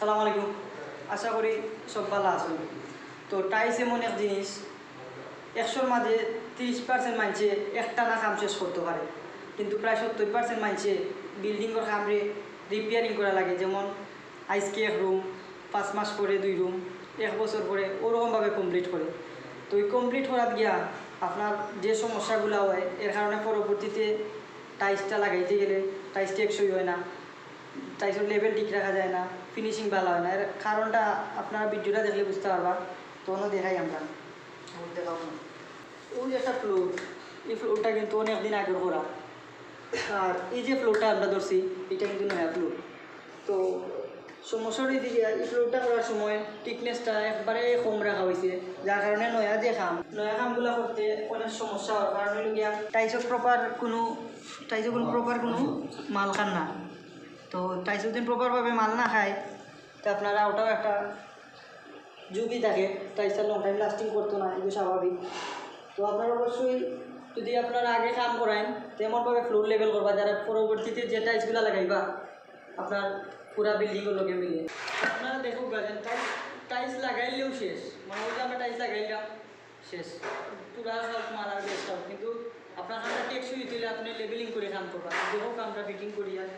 সালাম আলাইকুম। আশা করি সব ভালো আছেন। তো টাইলস এমন এক জিনিস, 100-র মাঝে 30% মানুষে একটা না কাম শেষ করতে পারে, কিন্তু প্রায় 70% মানুষে বিল্ডিংয়ের কামরে রিপেয়ারিং করা লাগে। যেমন আজকে এক রুম, 5 মাস পরে 2 রুম, 1 বছর পরে ওরকমভাবে কমপ্লিট করে। তো এই কমপ্লিট করার গিয়া আপনার যে সমস্যাগুলো হয়, এর কারণে পরবর্তীতে টাইলসটা লাগাইতে গেলে টাইলস টেকসই হয় না, টাইলসের লেভেল ঠিক রাখা যায় না, ফিনিশিং ভালো হয় না। এর কারণটা আপনারা ভিডিওটা দেখলে বুঝতে পারবা। তখনও দেখাই আমরা দেখাবো না। ওই যে একটা ফ্লোর, এই ফ্লোরটা কিন্তু অনেক দিন আগের করা। আর এই যে ফ্লোরটা আমরা ধরছি, এটা কিন্তু নয়া ফ্লোর। তো সমস্যাটা দিকে এই ফ্লোরটা করার সময় টিকনেসটা একবারে কম রাখা হয়েছে, যার কারণে নয়া কামগুলো করতে অনেক সমস্যা হওয়ার কারণে গিয়া টাইলসের কোনো প্রপার কোনো মাল খান না। তো টাইলস যদি প্রপারভাবে মাল না খায়, তো আপনারা ওটাও একটা ঝুঁকি থাকে, টাইলসটা লং টাইম লাস্টিং করতো না, এগুলো স্বাভাবিক। তো আপনারা অবশ্যই যদি আপনারা আগে কাম করান, তেমনভাবে ফ্লোর লেভেল করবা, যারা পরবর্তীতে যে টাইলসগুলো লাগাইবা আপনার পুরা বিল্ডিংয়ের লোকে মিলে। আপনারা দেখুক গাছেন টাইলস লাগাইলেও শেষ, মানে ওই যে আমরা টাইলস লাগাইলাম শেষ, পুরা সব মাল আর বেস্ট হবে। কিন্তু আপনার কামটা টেকসই দিলে আপনি লেবেলিং করে কাম করবা। দেখুক আমরা ফিটিং করি আর